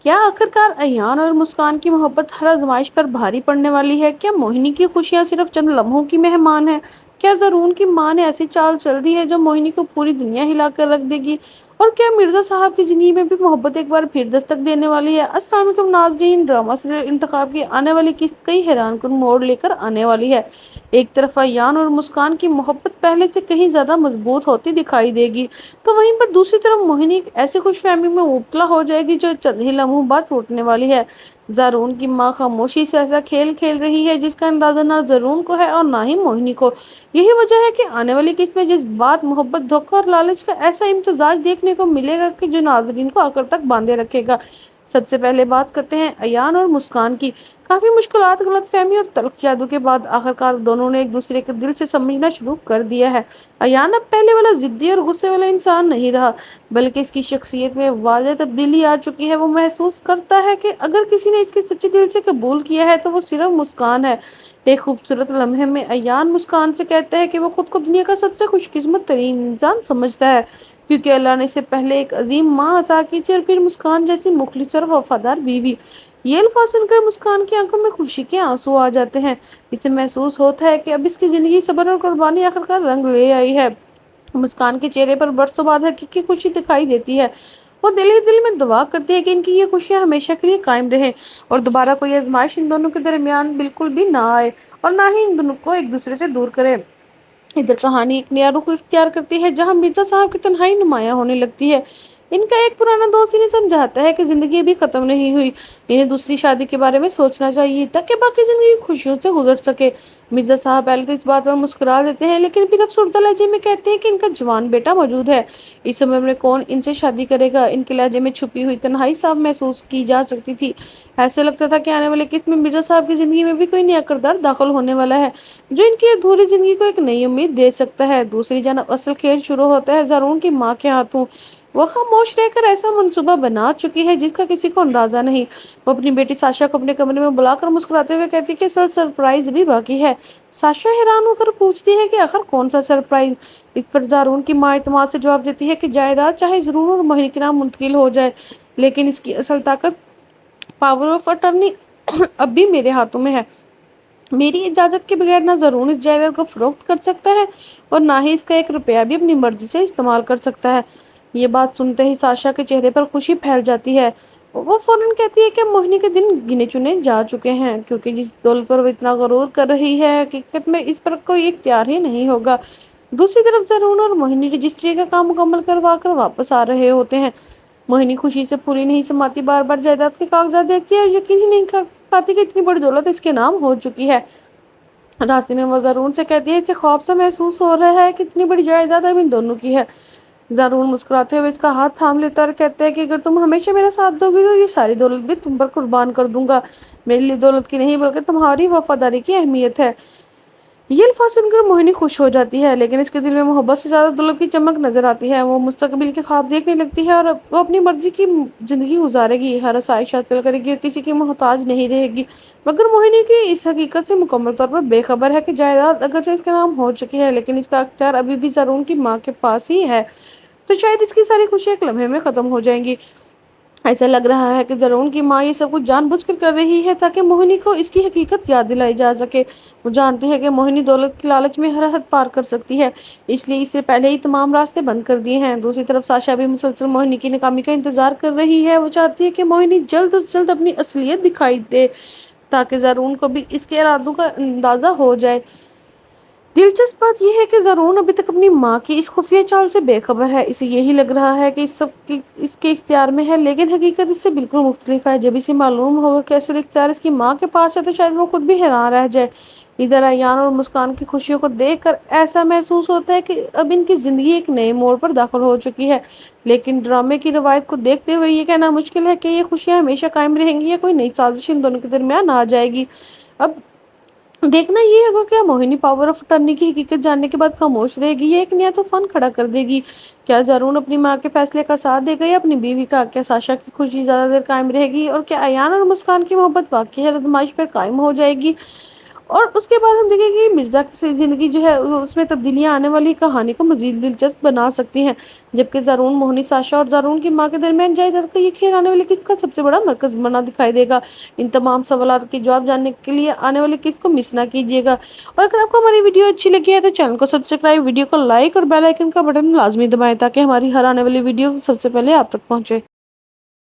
کیا آخرکار ایان اور مسکان کی محبت ہر آزمائش پر بھاری پڑنے والی ہے؟ کیا موہنی کی خوشیاں صرف چند لمحوں کی مہمان ہیں؟ کیا زرون کی ماں نے ایسی چال چل دی ہے جو موہنی کو پوری دنیا ہلا کر رکھ دے گی؟ اور کیا مرزا صاحب کی زندگی میں بھی محبت ایک بار پھر دستک دینے والی ہے؟ السلام علیکم ناظرین، ڈرامہ سیریل انتخاب کی آنے والی قسط کئی حیران کن موڑ لے کر آنے والی ہے۔ ایک طرف ایان اور مسکان کی محبت پہلے سے کہیں زیادہ مضبوط ہوتی دکھائی دے گی، تو وہیں پر دوسری طرف موہنی ایک ایسی خوش فہمی میں مبتلا ہو جائے گی جو چند ہی لمحوں بعد ٹوٹنے والی ہے۔ زرون کی ماں خاموشی سے ایسا کھیل کھیل رہی ہے جس کا اندازہ نہ زرون کو ہے اور نہ ہی موہنی کو۔ یہی وجہ ہے کہ آنے والی قسط میں جس بات، محبت، دھوکہ اور لالچ کا ایسا امتزاج دیکھنے کو ملے گا کہ جو ناظرین کو آخر تک باندھے رکھے گا۔ سب سے پہلے بات کرتے ہیں ایان اور مسکان کی۔ کافی مشکلات، غلط فہمی اور تلخ جادو کے بعد آخرکار دونوں نے ایک دوسرے کے دل سے سمجھنا شروع کر دیا ہے۔ ایان اب پہلے والا ضدی اور غصے والا انسان نہیں رہا، بلکہ اس کی شخصیت میں واضح تبدیلی آ چکی ہے۔ وہ محسوس کرتا ہے کہ اگر کسی نے اس کے سچے دل سے قبول کیا ہے تو وہ صرف مسکان ہے۔ ایک خوبصورت لمحے میں ایان مسکان سے کہتا ہے کہ وہ خود کو دنیا کا سب سے خوش قسمت ترین انسان سمجھتا ہے، کیونکہ اللہ نے اسے پہلے ایک عظیم ماں عطا کی تھی اور پھر مسکان جیسی مخلص اور وفادار بیوی۔ یہ الفاظ سن کر مسکان کی آنکھوں میں خوشی کے آنسو آ جاتے ہیں۔ اسے محسوس ہوتا ہے کہ اب اس کی زندگی صبر اور قربانی آخرکار رنگ لے آئی ہے۔ مسکان کے چہرے پر برسوں بعد حقیقی خوشی دکھائی دیتی ہے۔ وہ دل ہی دل میں دعا کرتی ہے کہ ان کی یہ خوشیاں ہمیشہ کے لیے قائم رہیں اور دوبارہ کوئی آزمائش ان دونوں کے درمیان بالکل بھی نہ آئے اور نہ ہی ان دونوں کو ایک دوسرے سے دور کرے۔ ادھر کہانی ایک نیا رخ اختیار کرتی ہے جہاں مرزا صاحب کی تنہائی نمایاں ہونے لگتی ہے۔ ان کا ایک پرانا دوست انہیں سمجھاتا ہے کہ زندگی ابھی ختم نہیں ہوئی، انہیں دوسری شادی کے بارے میں سوچنا چاہیے تاکہ باقی زندگی خوشیوں سے گزر سکے۔ مرزا صاحب پہلے تو اس بات پر مسکرا دیتے ہیں، لیکن پھر افسردہ لہجے میں کہتے ہیں کہ ان کا جوان بیٹا موجود ہے، اس عمر میں کون ان سے شادی کرے گا۔ ان کے لہجے میں چھپی ہوئی تنہائی صاف محسوس کی جا سکتی تھی۔ ایسے لگتا تھا کہ آنے والے قسط میں مرزا صاحب کی زندگی میں بھی کوئی نیا کردار داخل ہونے والا ہے جو ان کی ادھوری زندگی کو ایک نئی امید دے سکتا ہے۔ دوسری جانب اصل کھیل شروع ہوتا ہے زرون کی ماں کے ہاتھوں۔ وہ خاموش رہ کر ایسا منصوبہ بنا چکی ہے جس کا کسی کو اندازہ نہیں۔ وہ اپنی بیٹی ساشا کو اپنے کمرے میں بلا کر مسکراتے ہوئے کہتی ہے کہ اصل سرپرائز بھی باقی ہے۔ ساشا حیران ہو کر پوچھتی ہے کہ آخر کون سا سرپرائز؟ اس پر زرون کی ماں اعتماد سے جواب دیتی ہے کہ جائیداد چاہے زرون اور موہنی کے نام منتقل ہو جائے، لیکن اس کی اصل طاقت، پاور آف اٹرنی اب بھی میرے ہاتھوں میں ہے۔ میری اجازت کے بغیر نہ زرون اس جائیداد کو فروخت کر سکتا ہے اور نہ ہی اس کا ایک روپیہ بھی اپنی مرضی سے استعمال کر سکتا ہے۔ یہ بات سنتے ہی ساشا کے چہرے پر خوشی پھیل جاتی ہے۔ وہ فوراً کہتی ہے کہ موہنی کے دن گنے چنے جا چکے ہیں، کیونکہ جس دولت پر وہ اتنا غرور کر رہی ہے حقیقت میں اس پر کوئی اختیار ہی نہیں ہوگا۔ دوسری طرف زرون اور موہنی رجسٹری کا کام مکمل کروا کر واپس آ رہے ہوتے ہیں۔ موہنی خوشی سے پھولی نہیں سماتی، بار بار جائیداد کے کاغذات دیکھتی ہے اور یقین ہی نہیں کر پاتی کہ اتنی بڑی دولت اس کے نام ہو چکی ہے۔ راستے میں وہ زرون سے کہتی ہے اسے خواب سا محسوس ہو رہا ہے کہ اتنی بڑی جائیداد اب ان دونوں کی ہے۔ زرون مسکراتے ہوئے اس کا ہاتھ تھام لیتا اور کہتا ہے کہ اگر تم ہمیشہ میرا ساتھ دو گی تو یہ ساری دولت بھی تم پر قربان کر دوں گا۔ میرے لیے دولت کی نہیں بلکہ تمہاری وفاداری کی اہمیت ہے۔ یہ الفاظ سن کر موہنی خوش ہو جاتی ہے، لیکن اس کے دل میں محبت سے زیادہ دولت کی چمک نظر آتی ہے۔ وہ مستقبل کے خواب دیکھنے لگتی ہے اور وہ اپنی مرضی کی زندگی گزارے گی، ہر آسائش حاصل کرے گی اور کسی کی محتاج نہیں رہے گی۔ مگر موہنی کی اس حقیقت سے مکمل طور پر بے خبر ہے کہ جائیداد اگرچہ اس کے نام ہو چکی ہے، لیکن اس کا اختیار ابھی بھی زرون کی ماں کے پاس ہی ہے، تو شاید اس کی ساری خوشی ایک لمحے میں ختم ہو جائیں گی۔ ایسا لگ رہا ہے کہ زرون کی ماں یہ سب کچھ جان بوجھ کر رہی ہے تاکہ موہنی کو اس کی حقیقت یاد دلائی جا سکے۔ وہ جانتی ہے کہ موہنی دولت کی لالچ میں ہر حد پار کر سکتی ہے، اس لیے اس سے پہلے ہی تمام راستے بند کر دیے ہیں۔ دوسری طرف ساشا بھی مسلسل موہنی کی ناکامی کا انتظار کر رہی ہے۔ وہ چاہتی ہے کہ موہنی جلد از جلد اپنی اصلیت دکھائی دے تاکہ زرون کو بھی اس کے ارادوں کا اندازہ ہو جائے۔ دلچسپ بات یہ ہے کہ زرون ابھی تک اپنی ماں کی اس خفیہ چال سے بے خبر ہے۔ اسے یہی لگ رہا ہے کہ اس کے اختیار میں ہے، لیکن حقیقت اس سے بالکل مختلف ہے۔ جب اسے معلوم ہوگا کہ اصل اختیار اس کی ماں کے پاس ہے تو شاید وہ خود بھی حیران رہ جائے۔ ادھر ایان اور مسکان کی خوشیوں کو دیکھ کر ایسا محسوس ہوتا ہے کہ اب ان کی زندگی ایک نئے موڑ پر داخل ہو چکی ہے، لیکن ڈرامے کی روایت کو دیکھتے ہوئے یہ کہنا مشکل ہے کہ یہ خوشیاں ہمیشہ قائم رہیں گی یا کوئی نئی سازش ان دونوں کے درمیان آ جائے گی۔ اب دیکھنا یہ ہوگا کہ موہنی پاور آف اٹرنی کی حقیقت جاننے کے بعد خاموش رہے گی یا ایک نیا طوفان کھڑا کر دے گی۔ کیا زرون اپنی ماں کے فیصلے کا ساتھ دے گا یا اپنی بیوی کا؟ کیا ساشا کی خوشی زیادہ دیر قائم رہے گی اور کیا ایان اور مسکان کی محبت واقعی ہر آزمائش پر قائم ہو جائے گی؟ اور اس کے بعد ہم دیکھیں گے مرزا کی زندگی جو ہے اس میں تبدیلیاں آنے والی کہانی کو مزید دلچسپ بنا سکتی ہیں، جبکہ زارون، موہنی، ساشا اور زارون کی ماں کے درمیان جائیداد کا یہ کھیل آنے والی قسط کا سب سے بڑا مرکز بنا دکھائی دے گا۔ ان تمام سوالات کے جواب جاننے کے لیے آنے والی قسط کو مس نہ کیجیے گا، اور اگر آپ کو ہماری ویڈیو اچھی لگی ہے تو چینل کو سبسکرائب، ویڈیو کو لائک اور بیل آئیکن کا بٹن لازمی دبائیں تاکہ ہماری ہر آنے والی ویڈیو سب سے پہلے آپ تک پہنچے۔